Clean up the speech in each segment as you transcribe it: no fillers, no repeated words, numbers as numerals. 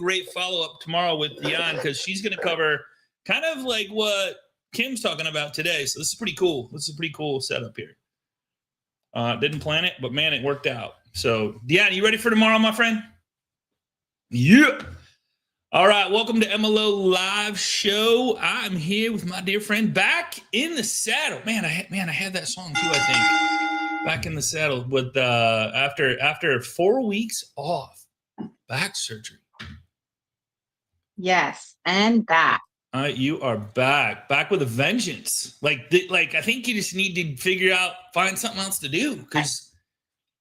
great follow-up tomorrow with Dion because she's going to cover kind of like what Kym's talking about today. So this is pretty cool. This is a pretty cool setup here. Didn't plan it, but man, it worked out. So Dion, you ready for tomorrow, my friend? Yeah. All right, welcome to MLO Live Show. I'm here with my dear friend, back in the saddle. Man, I had that song too, I think. Back in the saddle with after 4 weeks off, back surgery. Yes, and back. You are back with a vengeance. Like I think you just need to find something else to do because.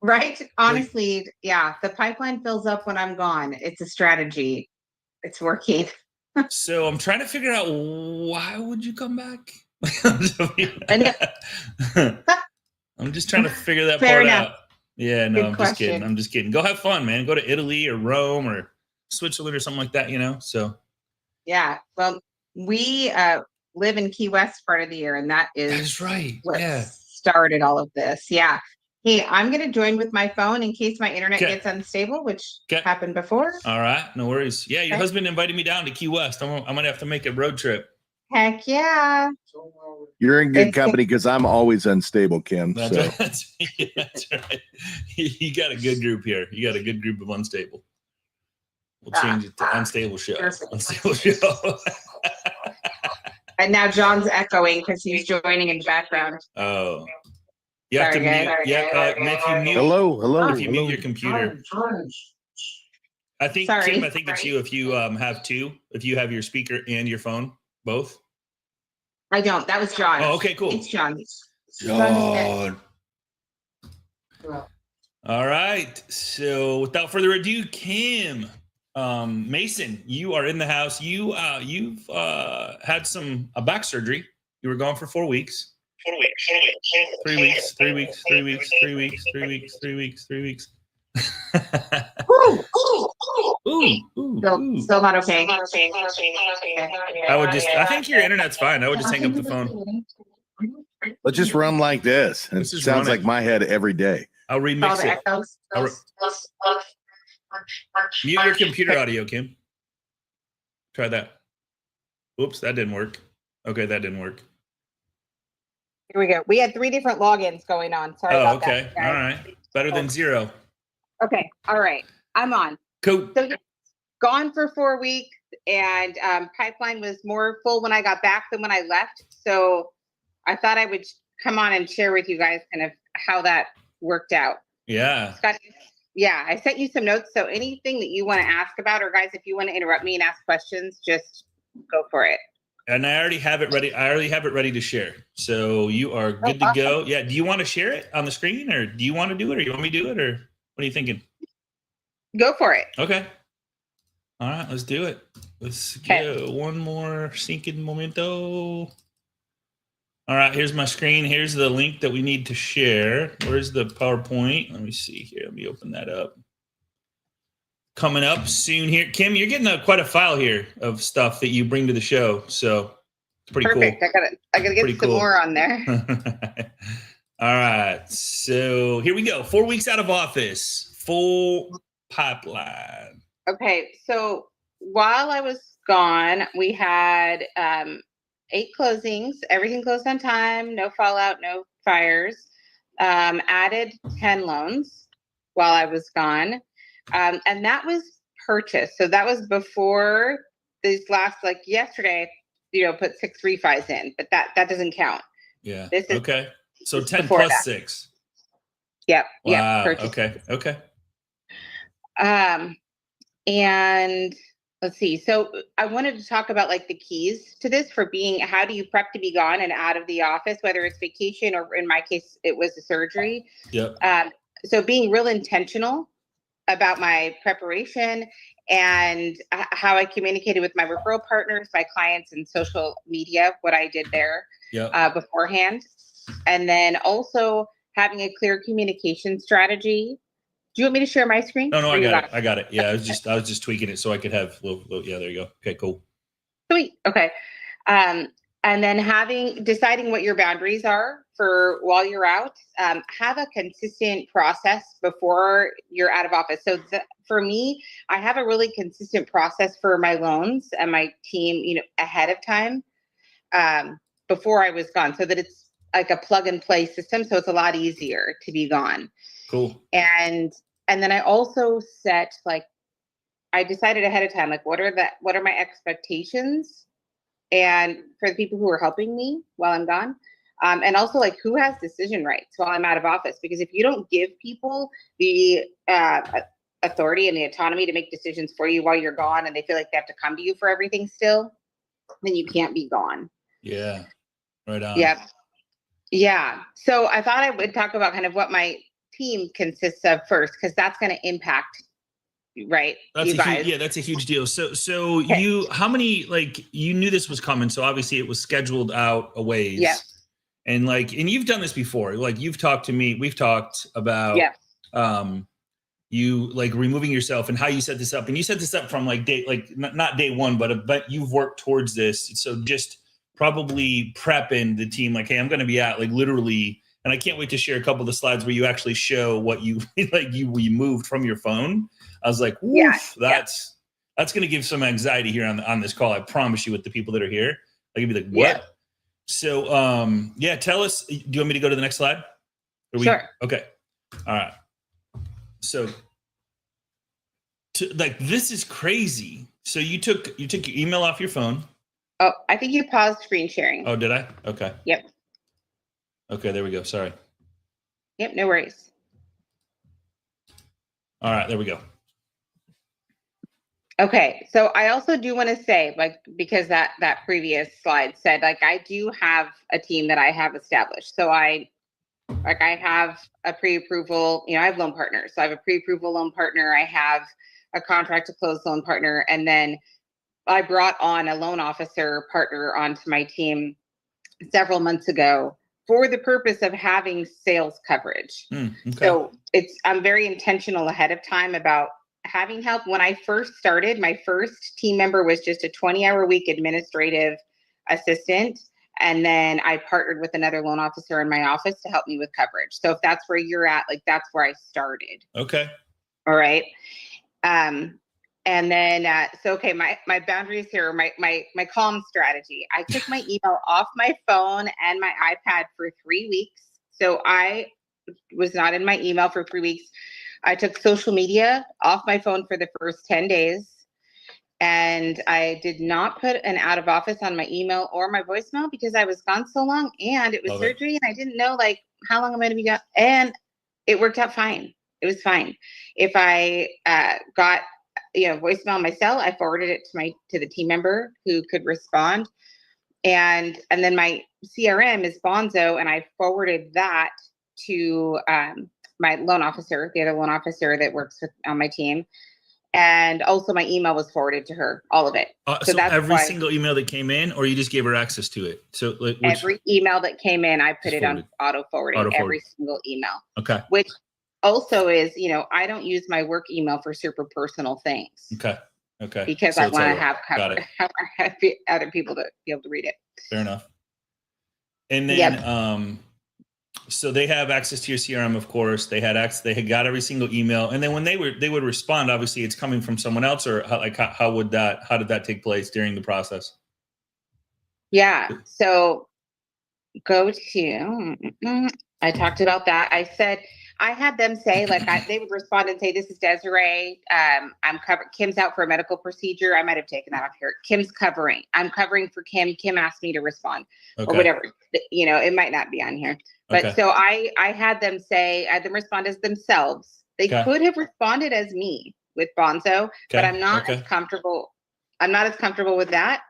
Right, honestly, yeah, the pipeline fills up when I'm gone. It's a strategy. It's working. So I'm trying to figure out why would you come back? I'm just trying to figure that part out. Yeah, no, I'm just kidding. I'm just kidding. Go have fun, man. Go to Italy or Rome or Switzerland or something like that, So. Yeah, well, we live in Key West part of the year, and that's right. What started all of this. Yeah. Hey, I'm going to join with my phone in case my internet gets unstable, which happened before. All right. No worries. Yeah, your husband invited me down to Key West. I'm going to have to make a road trip. Heck yeah. You're in good company because I'm always unstable, Kym. That's right. That's right. You got a good group here. You got a good group of unstable. We'll change it to Unstable Show. Unstable Show. And now John's echoing because he's joining in the background. Oh. You have to mute. If you mute, hello. If you mute your computer, I think Kym, I think it's you. If you have two, if you have your speaker and your phone, both. I don't. That was John. Oh, okay, cool. It's John. John. All right. So without further ado, Kym Mason, you are in the house. You've had a back surgery. You were gone for 4 weeks. 3 weeks. 3 weeks. 3 weeks. 3 weeks. 3 weeks. 3 weeks. 3 weeks. Still not okay. I think your internet's fine. I would just hang up the phone. Let's just run like this. It sounds like my head every day. I'll remix it. Mute your computer audio, Kym. Try that. Oops, that didn't work. Okay, that didn't work. Here we go. We had 3 different logins going on. Sorry about that. All right. Better than 0. Okay. All right. I'm on. Cool. So gone for 4 weeks, and pipeline was more full when I got back than when I left. So I thought I would come on and share with you guys kind of how that worked out. Yeah. Scott, yeah, I sent you some notes. So anything that you want to ask about, or guys, if you want to interrupt me and ask questions, just go for it. And I already have it ready. I already have it ready to share. So you are good to go. Yeah. Do you want to share it on the screen, or do you want to do it, or you want me to do it, or what are you thinking? Go for it. Okay. All right. Let's do it. Let's go. One more sinking momento. All right. Here's my screen. Here's the link that we need to share. Where's the PowerPoint? Let me see here. Let me open that up. Coming up soon here. Kym, you're getting quite a file here of stuff that you bring to the show. So it's pretty cool. Perfect. I gotta get some more on there. All right. So here we go. 4 weeks out of office. Full pipeline. Okay. So while I was gone, we had 8 closings. Everything closed on time. No fallout, no fires. Added 10 loans while I was gone. And that was purchased. So that was before these last, like yesterday, put 6 refis in, but that doesn't count. Yeah. Okay. So 10 plus that. 6. Yep. Wow. Yep. Okay. And let's see. So I wanted to talk about like the keys to this for how do you prep to be gone and out of the office, whether it's vacation or in my case, it was a surgery. Yep. So being real intentional about my preparation and how I communicated with my referral partners, my clients, and social media, what I did there beforehand. And then also having a clear communication strategy. Do you want me to share my screen? No, I got it. Yeah, I was just tweaking it so I could have yeah, there you go. Okay, cool. Sweet. Okay. And then deciding what your boundaries are for while you're out, have a consistent process before you're out of office. So for me, I have a really consistent process for my loans and my team, ahead of time, before I was gone, so that it's like a plug and play system. So it's a lot easier to be gone. Cool. And then I also set, like, I decided ahead of time, like, what are my expectations, and for the people who are helping me while I'm gone, and also, like, who has decision rights while I'm out of office? Because if you don't give people the authority and the autonomy to make decisions for you while you're gone, and they feel like they have to come to you for everything still, then you can't be gone. Yeah. Right on. Yeah. Yeah. So I thought I would talk about kind of what my team consists of first, because that's going to impact, right? That's you guys. that's a huge deal. So okay. How many, like, you knew this was coming, so obviously it was scheduled out a ways. Yeah. And you've done this before. Like, you've talked to me, we've talked about you, like, removing yourself and how you set this up. And you set this up from like not day one, but you've worked towards this. So just probably prepping the team, like, hey, I'm going to be out, like, literally. And I can't wait to share a couple of the slides where you actually show what you you moved from your phone. I was like, woof, that's going to give some anxiety here on this call. I promise you, with the people that are here, I'll be like, what? Yeah. So, tell us, do you want me to go to the next slide? Sure. Okay. All right. So, this is crazy. So you took your email off your phone. Oh, I think you paused screen sharing. Oh, did I? Okay. Yep. Okay, there we go. Sorry. Yep, no worries. All right, there we go. Okay, so I also do want to say, like, because that previous slide said, like, I do have a team that I have established. So I have a pre-approval, I have loan partners. So I have a pre-approval loan partner. I have a contract to close loan partner. And then I brought on a loan officer partner onto my team several months ago for the purpose of having sales coverage. Okay. So I'm very intentional ahead of time about having help. When I first started, my first team member was just a 20-hour-a-week administrative assistant. And then I partnered with another loan officer in my office to help me with coverage. So if that's where you're at, like, that's where I started. Okay. All right. And then, my boundaries here, my calm strategy. I took my email off my phone and my iPad for 3 weeks. So I was not in my email for 3 weeks. I took social media off my phone for the first 10 days. And I did not put an out of office on my email or my voicemail because I was gone so long, and it was surgery, and I didn't know, like, how long I'm going to be gone. And it worked out fine. It was fine. If I got voicemail on my cell, I forwarded it to the team member who could respond. And then my CRM is Bonzo, and I forwarded that to my loan officer, the other loan officer that works on my team. And also my email was forwarded to her, all of it. So that's every single email that came in, or you just gave her access to it? So every email that came in, I put it on auto forwarding, every single email. Okay. Which also is, I don't use my work email for super personal things. Okay. Because I want to have other people to be able to read it. Fair enough. And then, so they have access to your CRM, of course. They had access. They had got every single email, and then when they would respond, obviously it's coming from someone else, or how did that take place during the process? Yeah. So go to. I talked about that. I said I had them say, like, they would respond and say, "This is Desiree. I'm covering. Kym's out for a medical procedure. I might have taken that off here. Kym's covering. I'm covering for Kym. Kym asked me to respond, or whatever. It might not be on here." But so I had them respond as themselves. They could have responded as me with Bonzo, but I'm not as comfortable. I'm not as comfortable with that.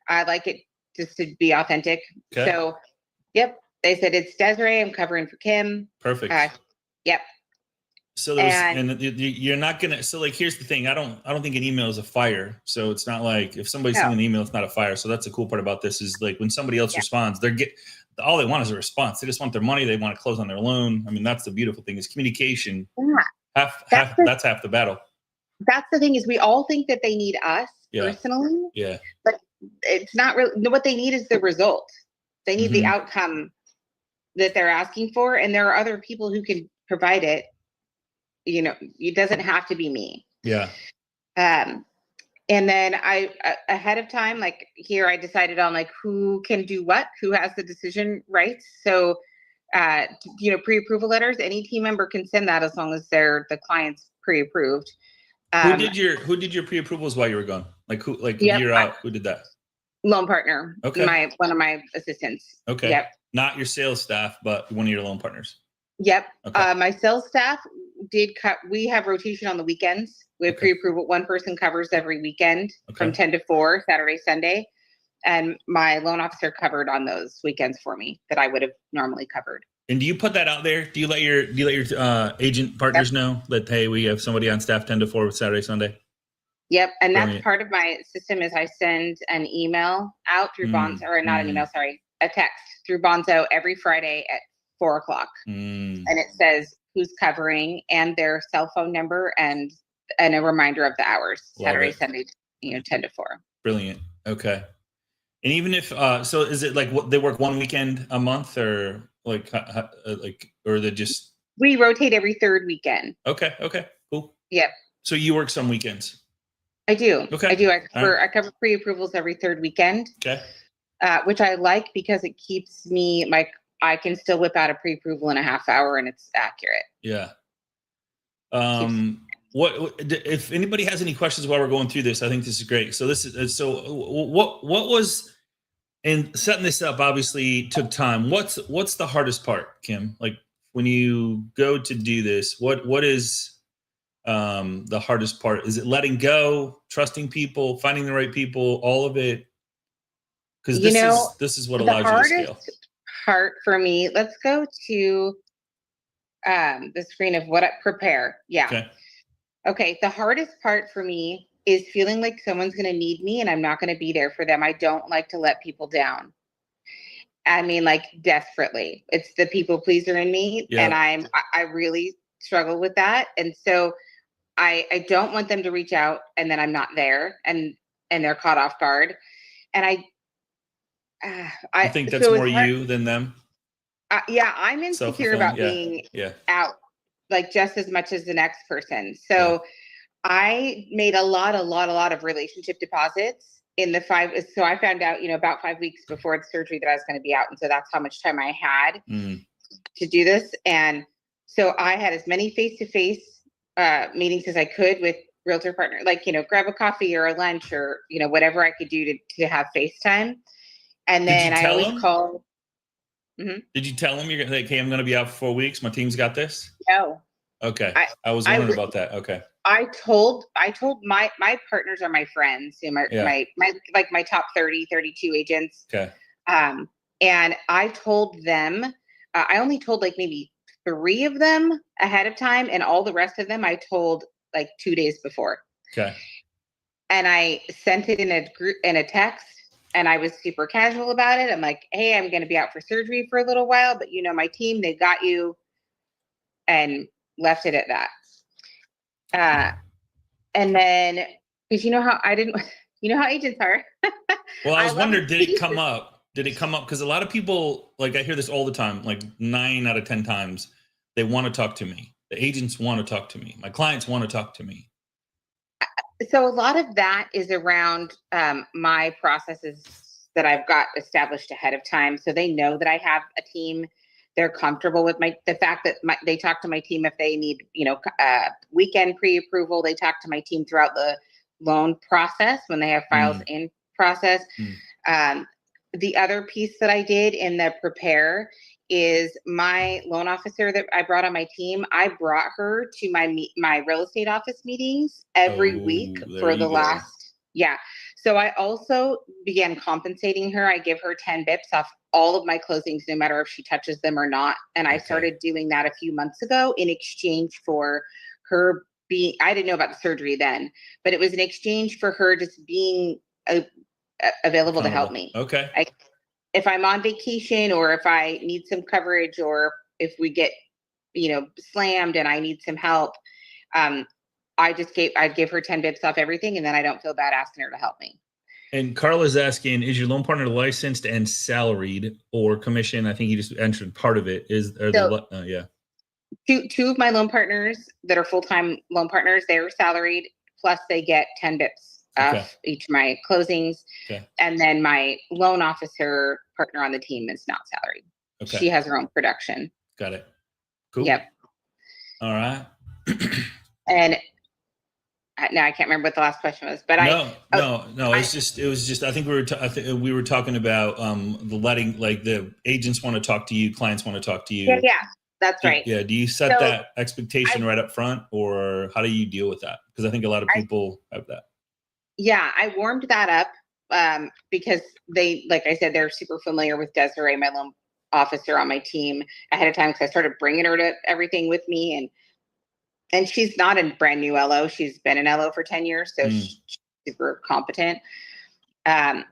I like it just to be authentic. Okay. So, yep. They said, "It's Desiree. I'm covering for Kym." Perfect. Yep. So you're not gonna. So, like, here's the thing. I don't think an email is a fire. So it's not like if somebody's sending an email, it's not a fire. So that's the cool part about this is, like, when somebody else responds, all they want is a response. They just want their money. They want to close on their loan. I mean, that's the beautiful thing is communication. Yeah. That's half the battle. That's the thing is we all think that they need us personally. Yeah. But it's not really. What they need is the result. They need the outcome that they're asking for, and there are other people who can provide it. You know, it doesn't have to be me. Yeah. And then I ahead of time, like here, I decided on like who can do what, who has the decision rights. So, you know, pre-approval letters, any team member can send that as long as the client's pre-approved. Who did your pre-approvals while you were gone? Like who? Like yep, you're out. Who did that? Loan partner. Okay. One of my assistants. Okay. Yep. Not your sales staff, but one of your loan partners. Yep. Okay. My sales staff did cut. We have rotation on the weekends. We have pre-approval. One person covers every weekend from 10 to 4, Saturday, Sunday. And my loan officer covered on those weekends for me that I would have normally covered. And do you put that out there? Do you let your agent partners know that, hey, we have somebody on staff 10 to 4 with Saturday, Sunday? Yep. And Brilliant. that's part of my system is I send an email out through Bonzo, or not an email, sorry, a text through Bonzo every Friday at 4:00. And it says who's covering and their cell phone number and a reminder of the hours, Saturday, Sunday, 10 to 4. Brilliant. Okay. And even if, so is it like they work one weekend a month or like, or they just. We rotate every third weekend. Okay. Cool. Yep. So you work some weekends? I do. Okay. I do. I cover pre-approvals every third weekend. Okay. Which I like because it keeps me like, I can still whip out a pre-approval in a half hour and it's accurate. Yeah. What if anybody has any questions while we're going through this? I think this is great. So what was, and setting this up obviously took time. What's the hardest part, Kym? Like when you go to do this, what is the hardest part? Is it letting go, trusting people, finding the right people, all of it? Because this is what allows you to scale. Part for me, let's go to the screen of what I prepare. Yeah. Okay. The hardest part for me is feeling like someone's going to need me and I'm not going to be there for them. I don't like to let people down. I mean, like desperately. It's the people pleaser in me. Yeah. And I really struggle with that. And so I don't want them to reach out and then I'm not there and they're caught off guard. And I think that's more you than them. Yeah, I'm insecure about being out like just as much as the next person. So I made a lot of relationship deposits in the 5. So I found out, about 5 weeks before the surgery that I was going to be out. And so that's how much time I had to do this. And so I had as many face-to-face meetings as I could with realtor partner, like, grab a coffee or a lunch or, whatever I could do to have FaceTime. And then I always call. Mm-hmm. Did you tell them you're like, hey, I'm going to be out for 4 weeks. My team's got this? No. Okay. I was wondering about that. Okay. I told my partners are my friends, my top 30, 32 agents. Okay. And I told them, I only told like maybe 3 of them ahead of time. And all the rest of them I told like 2 days before. Okay. And I sent it in a group, in a text. And I was super casual about it. I'm like, hey, I'm going to be out for surgery for a little while, but my team, they got you, and left it at that. And then, because how agents are. Well, I was wondering, did it come up? Did it come up? Because a lot of people, like I hear this all the time, like 9 out of 10 times, they want to talk to me. The agents want to talk to me. My clients want to talk to me. So a lot of that is around my processes that I've got established ahead of time. So they know that I have a team. They're comfortable with the fact that they talk to my team if they need, weekend pre-approval. They talk to my team throughout the loan process when they have files in process. The other piece that I did in the prepare is my loan officer that I brought on my team. I brought her to my real estate office meetings every week for the last. Yeah. So I also began compensating her. I give her 10 bips off all of my closings, no matter if she touches them or not. And I started doing that a few months ago in exchange for her I didn't know about the surgery then, but it was in exchange for her just being available to help me. Okay. If I'm on vacation or if I need some coverage or if we get, slammed and I need some help, I'd give her 10 bips off everything. And then I don't feel bad asking her to help me. And Carla's asking, is your loan partner licensed and salaried or commission? I think you just answered part of it. Yeah. Two of my loan partners that are full-time loan partners, they're salaried, plus they get 10 bips off each of my closings. Okay. And then my loan officer partner on the team is not salaried. Okay. She has her own production. Got it. Cool. Yep. All right. And now I can't remember what the last question was, but no. It was just. I think we were talking about the letting, like the agents want to talk to you, clients want to talk to you. Yeah, that's right. Yeah. Do you set that expectation right up front, or how do you deal with that? Because I think a lot of people have that. Yeah, I warmed that up because they, like I said, they're super familiar with Desiree, my loan officer on my team, ahead of time, because I started bringing her to everything with me, and she's not a brand new LO. She's been an LO for 10 years, so she's super competent. And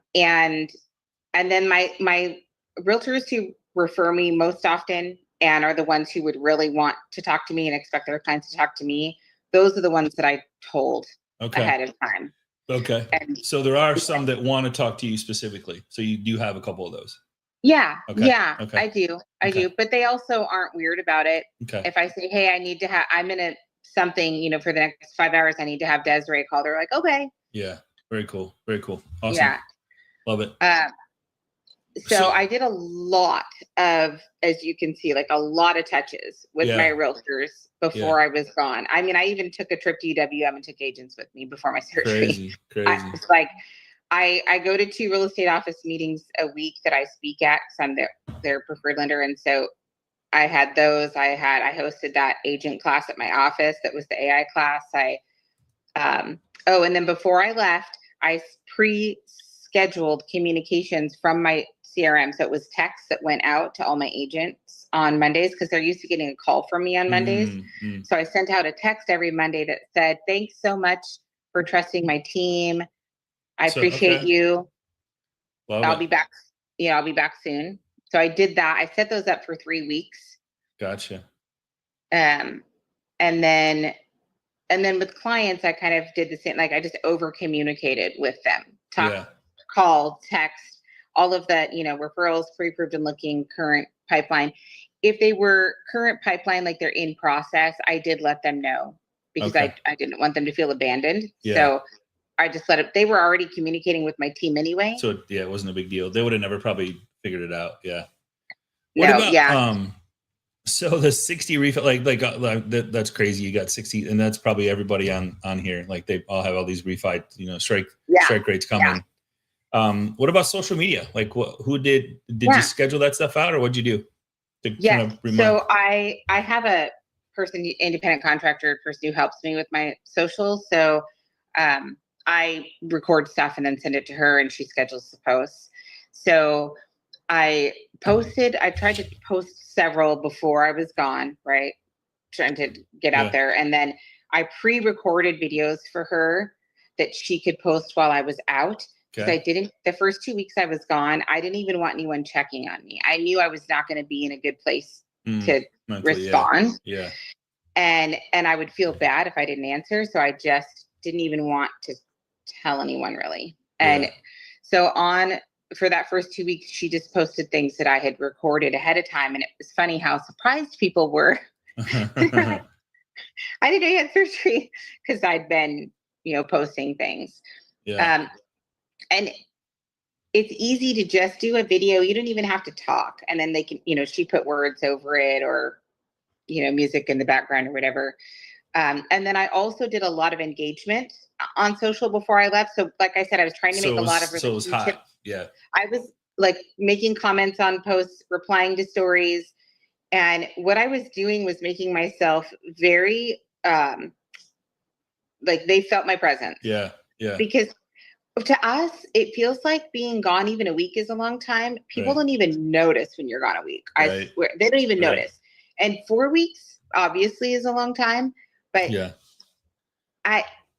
then my realtors who refer me most often and are the ones who would really want to talk to me and expect their clients to talk to me, those are the ones that I told ahead of time. Okay. And so there are some that want to talk to you specifically. So you do have a couple of those. Yeah. Okay. Yeah, okay. I do. I do. But they also aren't weird about it. Okay. If I say, hey, I'm in something, for the next 5 hours, I need to have Desiree call. They're like, okay. Yeah. Very cool. Very cool. Awesome. Yeah. Love it. So I did a lot of, as you can see, like a lot of touches with my realtors before I was gone. I mean, I even took a trip to UWM and took agents with me before my surgery. Crazy. I was like, I go to 2 real estate office meetings a week that I speak at because I'm their preferred lender. And so I had those. I hosted that agent class at my office. That was the AI class. And then before I left, I pre-scheduled communications from my CRM. So it was text that went out to all my agents on Mondays because they're used to getting a call from me on Mondays. So I sent out a text every Monday that said, thanks so much for trusting my team. I appreciate you. I'll be back. I'll be back soon. So I did that. I set those up for 3 weeks. Gotcha. And then with clients, I kind of did the same. Like I just over communicated with them. Call, text, all of that, referrals, pre-approved and looking, current pipeline. If they were current pipeline, like they're in process, I did let them know because I didn't want them to feel abandoned. Yeah. So I just let it, they were already communicating with my team anyway. So it wasn't a big deal. They would have never probably figured it out. Yeah. So the 60 refi, that's crazy. You got 60, and that's probably everybody on here. Like they all have all these refi, strike rates coming. Yeah. What about social media? Like who did you schedule that stuff out, or what'd you do? So I have a independent contractor person who helps me with my social. So I record stuff and then send it to her and she schedules the posts. So I tried to post several before I was gone, right? Trying to get out there. And then I pre-recorded videos for her that she could post while I was out. Because the first 2 weeks I was gone, I didn't even want anyone checking on me. I knew I was not going to be in a good place to respond. Yeah. And I would feel bad if I didn't answer. So I just didn't even want to tell anyone really. And so for that first 2 weeks, she just posted things that I had recorded ahead of time. And it was funny how surprised people were. I didn't know you had surgery because I'd been, posting things. Yeah. And it's easy to just do a video. You don't even have to talk. And then they can, she put words over it or, music in the background or whatever. And then I also did a lot of engagement on social before I left. So like I said, I was trying to make a lot of So it was hot. Yeah. I was like making comments on posts, replying to stories. And what I was doing was making myself very, like they felt my presence. Yeah. Yeah. Because to us, it feels like being gone even a week is a long time. People don't even notice when you're gone a week. I swear, they don't even notice. And 4 weeks obviously is a long time. But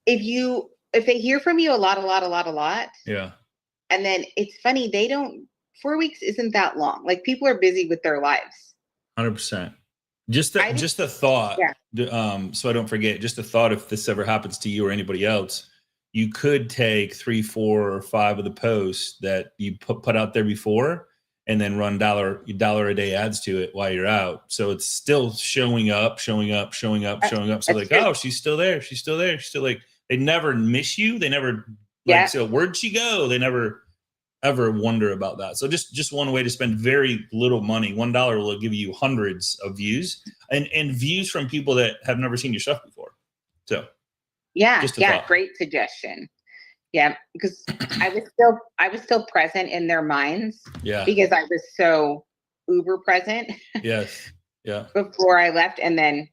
if they hear from you a lot. Yeah. And then it's funny, 4 weeks isn't that long. Like people are busy with their lives. 100%. Just the thought. Yeah. So I don't forget, just the thought, if this ever happens to you or anybody else, you could take 3, 4, or 5 of the posts that you put out there before, and then run dollar a day ads to it while you're out. So it's still showing up. So like, oh, she's still there. She's still like, they never miss you. They never like, so where'd she go? They never ever wonder about that. So just one way to spend very little money. $1 will give you hundreds of views and views from people that have never seen your stuff before. So thought. Great suggestion. Yeah, because I was still present in their minds. Yeah, because I was so uber present. Yes. Yeah. Before I left, and then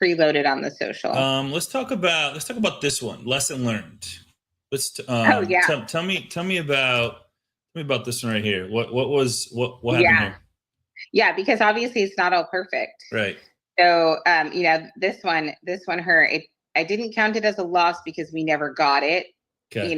preloaded on the social. Let's talk about this one. Lesson learned. Let's tell me about this one right here. What happened here? Yeah, because obviously it's not all perfect. Right. So this one I didn't count it as a loss because we never got it. Okay.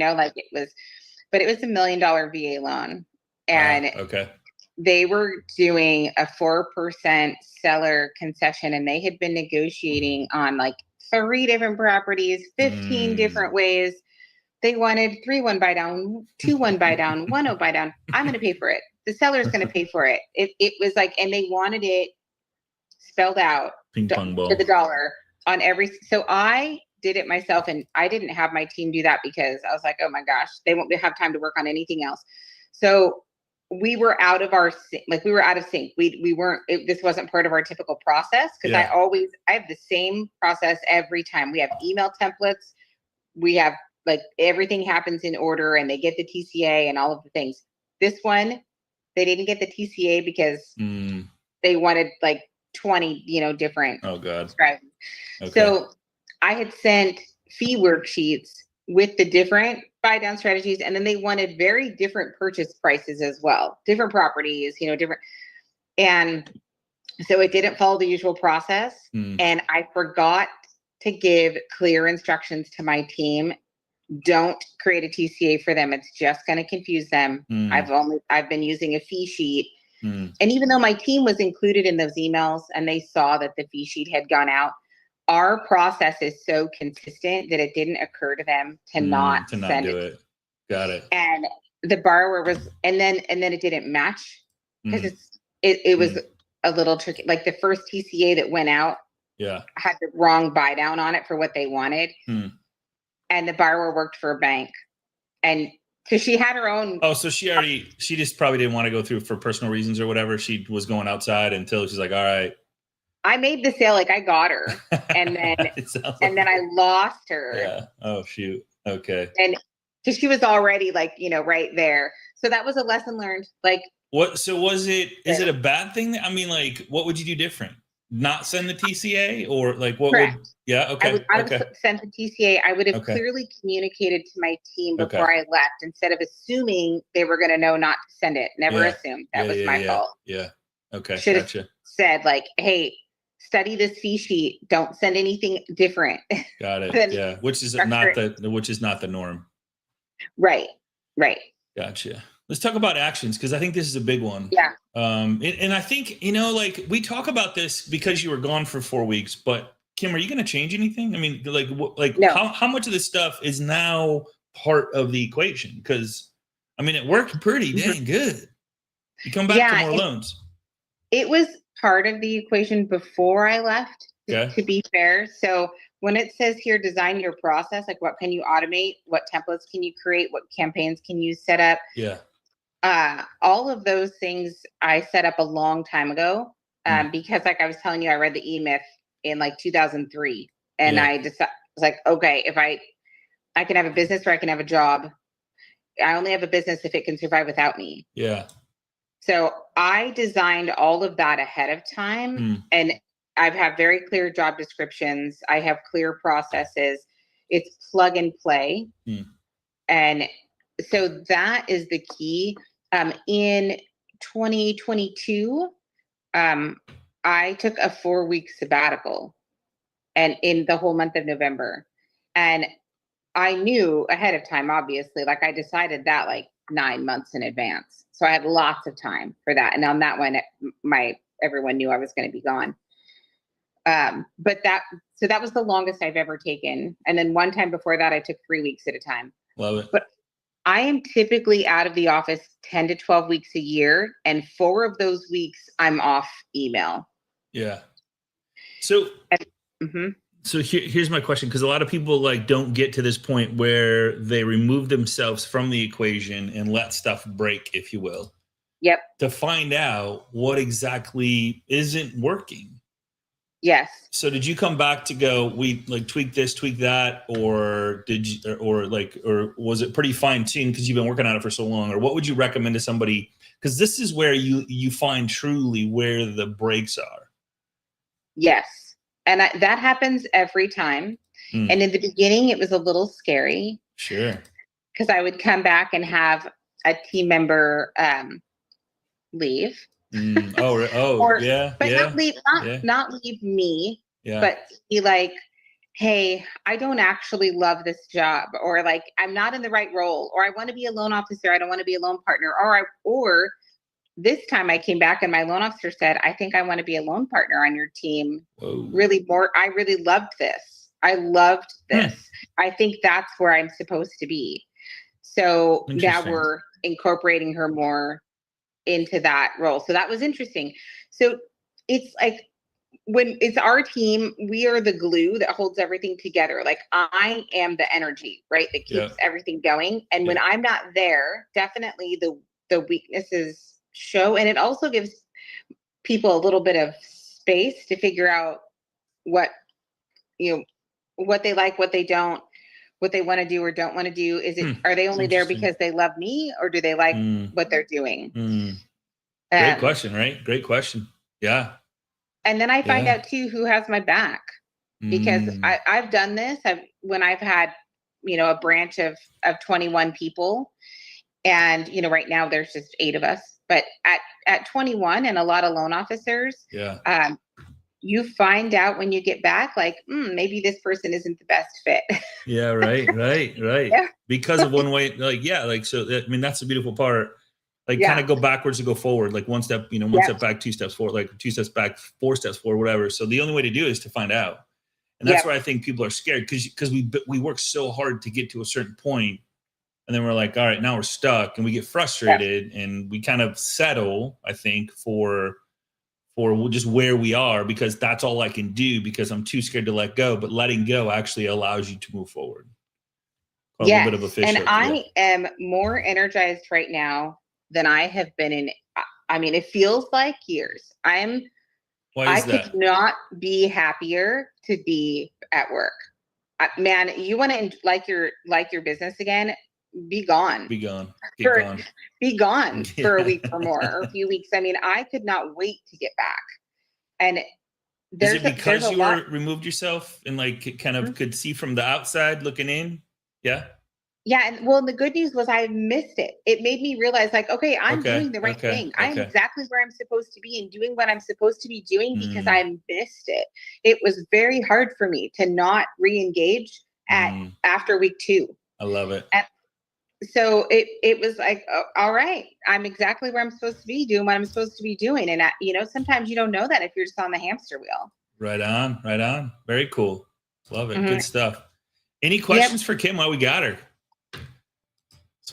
But it was $1 million VA loan, and okay. They were doing a 4% seller concession, and they had been negotiating on like 3 different properties, 15 different ways. They wanted 3-1 buy down, 2-1 buy down, 1-0 buy down. I'm going to pay for it. The seller's going to pay for it. It was like, and they wanted it spelled out ping pong ball to the dollar on every. So I did it myself, and I didn't have my team do that because I was like, oh my gosh, they won't have time to work on anything else. So we were out of sync. We weren't, this wasn't part of our typical process. Cause I have the same process every time. We have email templates. We have like everything happens in order, and they get the TCA and all of the things. This one, they didn't get the TCA because they wanted like 20, different. Oh God. Strategies. Okay. So I had sent fee worksheets with the different buy down strategies. And then they wanted very different purchase prices as well. Different properties, different. And so it didn't follow the usual process. And I forgot to give clear instructions to my team. Don't create a TCA for them. It's just going to confuse them. I've been using a fee sheet. And even though my team was included in those emails and they saw that the fee sheet had gone out, our process is so consistent that it didn't occur to them to not send do it. Got it. And the borrower was, and then it didn't match because it was a little tricky. Like the first TCA that went out had the wrong buy down on it for what they wanted. And the borrower worked for a bank. And so she had her own. Oh, so she just probably didn't want to go through for personal reasons or whatever. She was going outside until she's like, all right. I made the sale, like I got her, and then I lost her. Yeah. Oh shoot. Okay. And because she was already like, right there. So that was a lesson learned. Like what? So is it a bad thing? I mean, like, what would you do different? Not send the TCA, or like what? Correct. Okay. I would have sent the TCA. I would have clearly communicated to my team before I left, instead of assuming they were going to know not to send it. Never assumed. That was my fault. Yeah. Okay. Should have said like, hey, study this fee sheet. Don't send anything different. Got it. Yeah. Which is not the norm. Right. Gotcha. Let's talk about actions, because I think this is a big one. Yeah. And I think, like we talk about this because you were gone for 4 weeks, but Kym, are you going to change anything? I mean, no. how much of this stuff is now part of the equation? Because I mean, it worked pretty dang good. You come back to more loans. It was part of the equation before I left, to be fair. So when it says here, design your process, like what can you automate? What templates can you create? What campaigns can you set up? Yeah. All of those things I set up a long time ago, because like I was telling you, I read the E-Myth in like 2003. And I just was like, okay, if I can have a business or I can have a job. I only have a business if it can survive without me. Yeah. So I designed all of that ahead of time, and I have very clear job descriptions. I have clear processes. It's plug and play. And so that is the key. In 2022, I took a 4-week sabbatical, and in the whole month of November. And I knew ahead of time, obviously, like I decided that like 9 months in advance. So I had lots of time for that. And on that one, everyone knew I was going to be gone. But So that was the longest I've ever taken. And then one time before that, I took 3 weeks at a time. Love it. But I am typically out of the office 10 to 12 weeks a year. And 4 of those weeks, I'm off email. Yeah. So, mm-hmm. So here's my question, because a lot of people like don't get to this point where they remove themselves from the equation and let stuff break, if you will. Yep. To find out what exactly isn't working. Yes. So did you come back to go, we like tweak this, tweak that, or did you, or was it pretty fine tuned because you've been working on it for so long? Or what would you recommend to somebody? Because this is where you find truly where the breaks are. Yes. And that happens every time. And in the beginning, it was a little scary. Sure. Because I would come back and have a team member leave. Yeah. But Yeah. not leave me, yeah. but be like, hey, I don't actually love this job, or like, I'm not in the right role, or I want to be a loan officer. I don't want to be a loan partner. Or this time I came back and my loan officer said, I think I want to be a loan partner on your team. Whoa. I really loved this. I loved this. I think that's where I'm supposed to be. So now we're incorporating her more into that role. So that was interesting. So it's like, when it's our team, we are the glue that holds everything together. Like I am the energy, right? That keeps everything going. And when I'm not there, definitely the weaknesses show. And it also gives people a little bit of space to figure out what they like, what they don't, what they want to do or don't want to do. Are they only there because they love me, or do they like what they're doing? Great question, right? Great question. Yeah. And then I find out too who has my back, because I've done this. When I've had, a branch of 21 people, and right now there's just 8 of us. But at 21 and a lot of loan officers, you find out when you get back, like, maybe this person isn't the best fit. Yeah, right. Yeah. Because of one way, so, I mean, that's the beautiful part. Like, kind of go backwards to go forward, like one step, one step back, 2 steps forward, like 2 steps back, 4 steps forward, whatever. So the only way to do it is to find out. And that's where I think people are scared, because we work so hard to get to a certain point. And then we're like, all right, now we're stuck, and we get frustrated and we kind of settle, I think, for just where we are, because that's all I can do, because I'm too scared to let go. But letting go actually allows you to move forward. A little bit of a fish and hook, I am more energized right now than I have been in. I mean, it feels like years. Why is that? Could not be happier to be at work. Man, you want to like your business again? Be gone. Be gone. Be gone for a week or more, or a few weeks. I mean, I could not wait to get back. And is it because you removed yourself and like kind of could see from the outside looking in? Yeah. Yeah. And the good news was I missed it. It made me realize, like, okay, I'm doing the right thing. I'm exactly where I'm supposed to be and doing what I'm supposed to be doing, because I missed it. It was very hard for me to not re-engage after week 2. I love it. So it was like, oh, all right, I'm exactly where I'm supposed to be, doing what I'm supposed to be doing. And sometimes you don't know that if you're just on the hamster wheel. Right on. Very cool. Love it. Good stuff. Any questions for Kym while we got her?